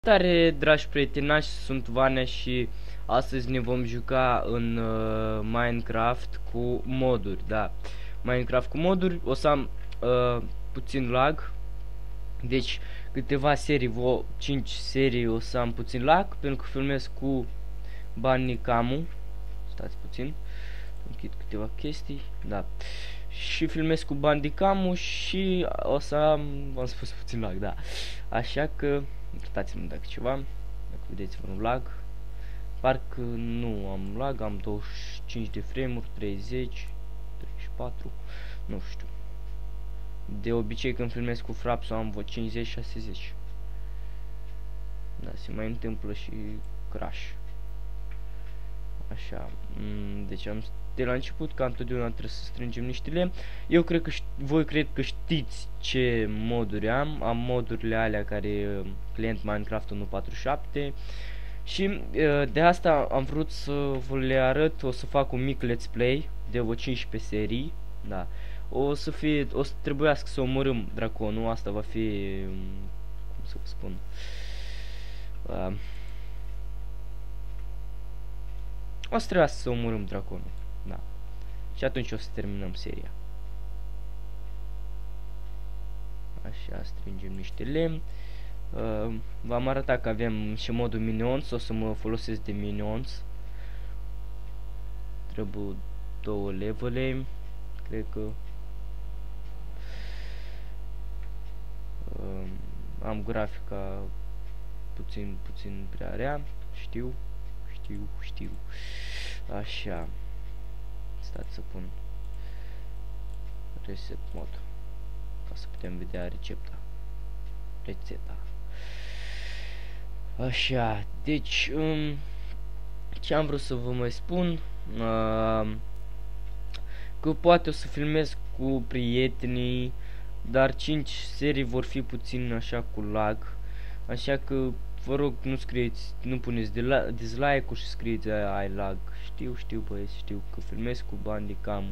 Salutare, dragi prieteni, sunt Vania și astăzi ne vom juca în Minecraft cu moduri, da. Minecraft cu moduri, o să am puțin lag. Deci câteva serii, 5 serii o să am puțin lag, pentru că filmez cu Bandicam. Stați puțin, închid câteva chestii, da. Și filmez cu Bandicam și o să am spus puțin lag, da. Așa că iertați-mă dacă ceva, dacă vedeți vreun lag. Parcă nu am lag, am 25 de frame-uri, 30, 34, nu știu. De obicei când filmez cu Frapsul am vreo 50-60. Da, se mai întâmplă și crash. Așa, deci am de la început, ca întotdeauna trebuie să strângem niște lemn. Eu cred că voi cred că știți ce moduri am. Am modurile alea care client Minecraft 1.47 și de asta am vrut să vă le arăt. O să fac un mic let's play de vreo 15 serii, da. O să trebuiască să omorâm draconul. Asta va fi, cum să vă spun, o să trebuiască să omorâm draconul, da. Și atunci o să terminăm seria. Așa, strângem niște lemn. V-am arătat că avem și modul minions. O să mă folosesc de minions. Trebuie 2 levele. Cred că am grafica puțin prea rea. Știu. Așa. Stați să pun reset mod ca să putem vedea rețeta. Așa, deci ce am vrut să vă mai spun, că poate o să filmez cu prietenii, dar 5 serii vor fi puțin așa cu lag, așa că vă rog, nu puneți dislike-ul și scrieți ai lag. Știu băieți, știu că filmez cu Bandicam,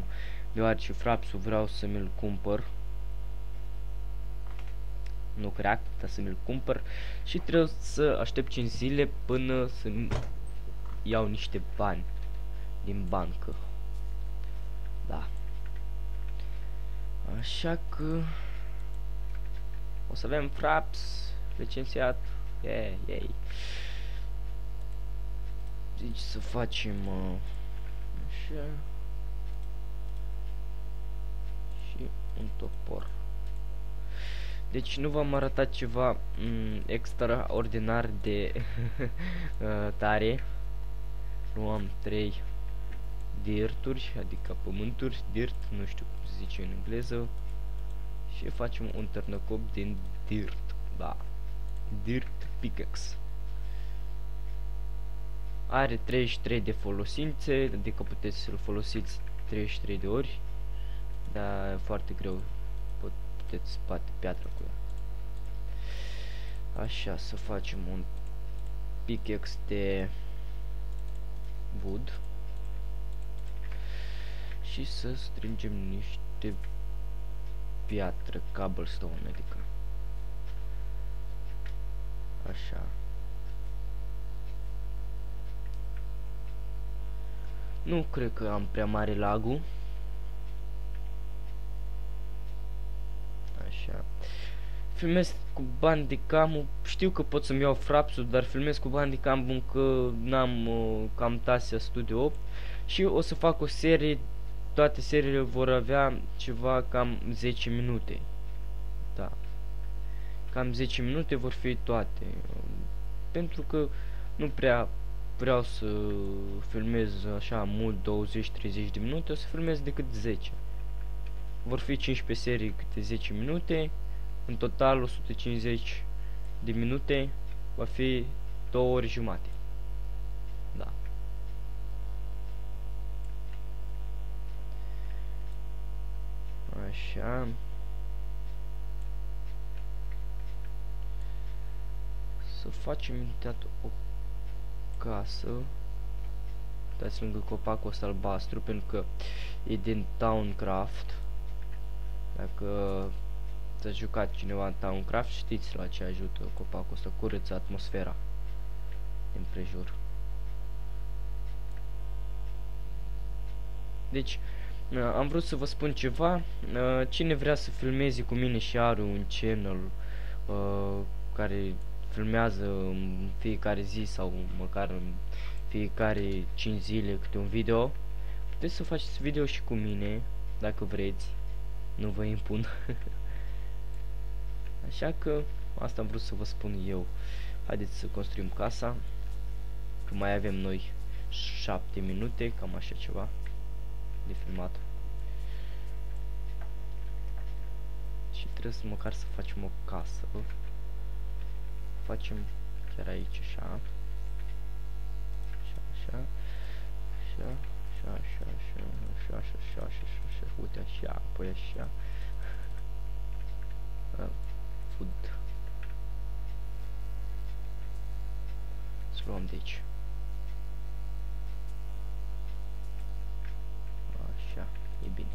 deoarece Frapsul vreau să mi-l cumpăr. Nu crack, dar să mi-l cumpăr. Și trebuie să aștept 5 zile până să iau niște bani din bancă. Da. Așa că o să avem Fraps licențiat. Yay. Deci să facem așa. Și un topor. Deci nu v-am arătat ceva extraordinar de tare. Nu am 3 dirturi, adică pământuri, dirt, nu știu cum se zice în engleză. Și facem un târnăcop din dirt, da. Dirt pickaxe. Are 33 de folosințe, adică puteți să-l folosiți 33 de ori. Dar e foarte greu, puteți spate piatra cu ea. Așa, să facem un pickaxe de wood și să strângem niște piatră, cobblestone, adică așa. Nu cred că am prea mare lagul. Așa. Filmez cu Bandicam. Știu că pot să-mi iau Frapsul, dar filmez cu Bandicam încă n-am Camtasia Studio 8 și o să fac o serie. Toate seriile vor avea ceva cam 10 minute. Da. Cam 10 minute vor fi toate. Pentru că nu prea vreau să filmez așa mult, 20-30 de minute, o să filmez decât 10. Vor fi 15 serii câte 10 minute. În total 150 de minute. Va fi 2 ori jumate. Da. Așa. Să facem imediat o casă. Dați lângă copacul ăsta albastru, pentru că e din Towncraft. Dacă s-a jucat cineva în Towncraft, știți la ce ajută copacul ăsta, curăță atmosfera din prejur. Deci, am vrut să vă spun ceva, cine vrea să filmeze cu mine și are un channel care filmează în fiecare zi sau măcar în fiecare 5 zile câte un video, puteți să faceți video și cu mine, dacă vreți, nu vă impun. Așa că asta am vrut să vă spun eu. Haideți să construim casa, că mai avem noi 7 minute, cam așa ceva de filmat. Și trebuie să măcar să facem o casă. Facem chiar aici așa. Așa, așa, așa, așa, așa, așa, așa, așa, așa, așa, uite așa, apoi așa. Food. Să luăm de aici. Așa, e bine.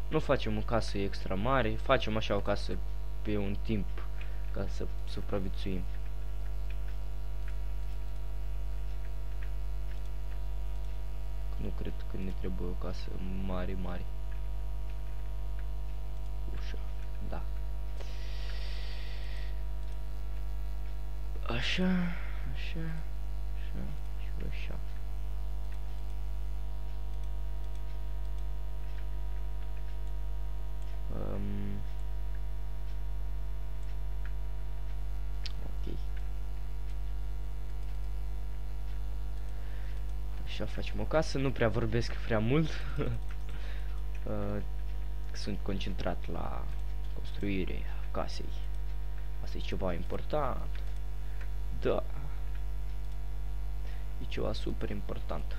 Nu facem o casă extra mare, facem așa o casă pe un timp ca să supraviețuim. Nu cred că ne trebuie o casă mare, mare. Ușa, da. Așa, așa, așa și așa. Ok. Așa facem o casă, nu prea vorbesc prea mult. Sunt concentrat la construirea casei. Asta e ceva important. Da. E ceva super important.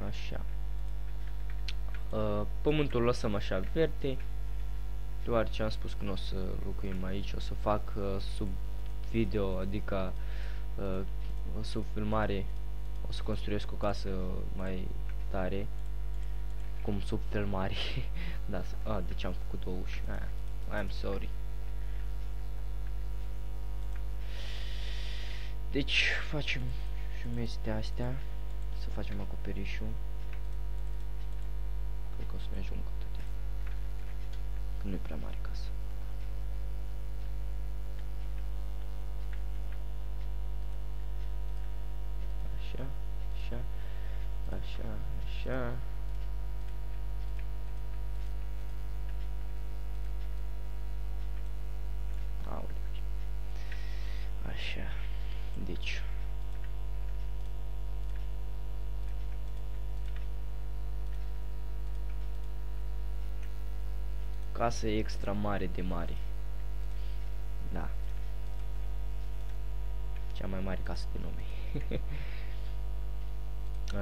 Așa. Pământul lăsăm așa verde, deoarece am spus că nu o să locuim aici, o să fac sub video, adică sub filmare, o să construiesc o casă mai tare, cum sub filmare. Da, deci am făcut două uși. I'm sorry. Deci facem jumătate astea, să facem acoperișul. Cred că o să ne ajungă atâtea, că nu e prea mare casă. Așa, așa, așa, așa. Aoleu. Așa, deci casă extra mare de mare. Da. Cea mai mare casă din lume.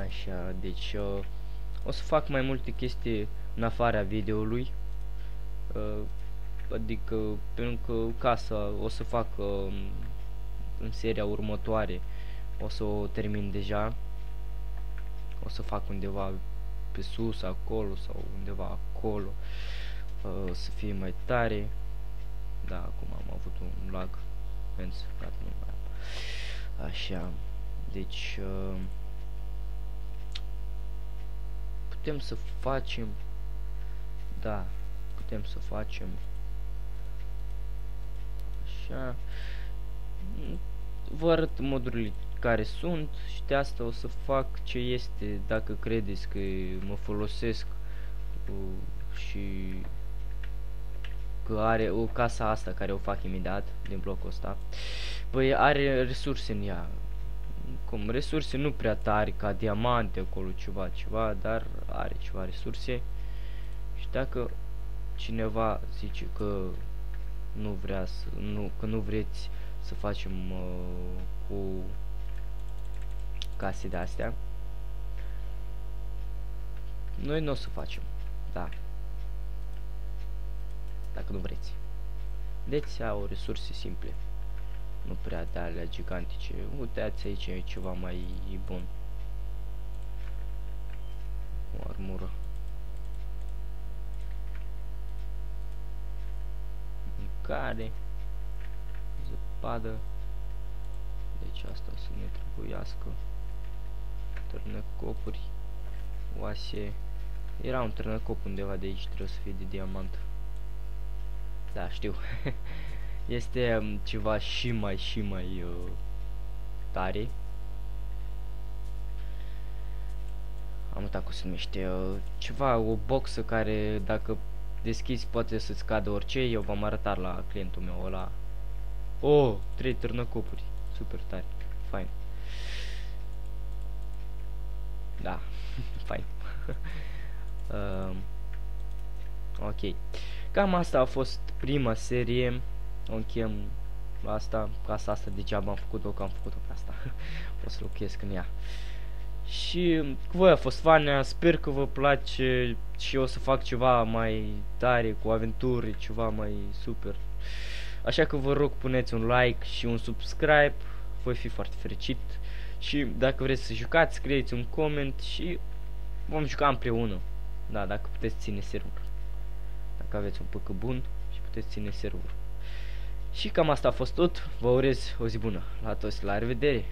Așa, deci o să fac mai multe chestii în afara videoului. Adică pentru că casa o să fac în seria următoare, o să o termin deja. O să fac undeva pe sus, acolo sau undeva acolo, să fie mai tare. Da, acum am avut un lag, pentru că nu mai am. Așa, deci putem să facem, da, putem să facem așa. Vă arăt modurile care sunt și de asta o să fac ce este, dacă credeți că mă folosesc și că are o casa asta care o fac imediat din blocul ăsta. Păi are resurse în ea, cum resurse nu prea tari ca diamante acolo, ceva, dar are ceva resurse. Și dacă cineva zice că nu vrea să, că nu vreți să facem cu case de astea, noi nu o să facem, da, dacă nu vreți. Deci au resurse simple, nu prea de alea gigantice. Uitați aici, e ceva mai bun. O armură. Mâncare. Zăpadă. Deci asta o să ne trebuiască. Târnăcopuri. Oase. Era un târnăcop undeva de aici, trebuie să fie de diamant. Da, știu. Este ceva și mai tare. Am uitat cum se numește. Ceva, o boxă care dacă deschizi poate să-ți cadă orice. Eu v-am arătat la clientul meu ăla. Oh, 3 târnăcopuri. Super tare. Fain. Da, fain. Ok. Cam asta a fost prima serie. O încheiem la asta. Casa asta degeaba am făcut-o, că am făcut-o pe asta. Pot să locuiesc în ea. Și cu voi a fost Vania. Sper că vă place și o să fac ceva mai tare, cu aventuri, ceva mai super. Așa că vă rog, puneți un like și un subscribe. Voi fi foarte fericit. Și dacă vreți să jucați, scrieți un comment și vom juca împreună. Da, dacă puteți ține server. Dacă aveți un păcă bun și puteți ține server. Și cam asta a fost tot. Vă urez o zi bună la toți. La revedere!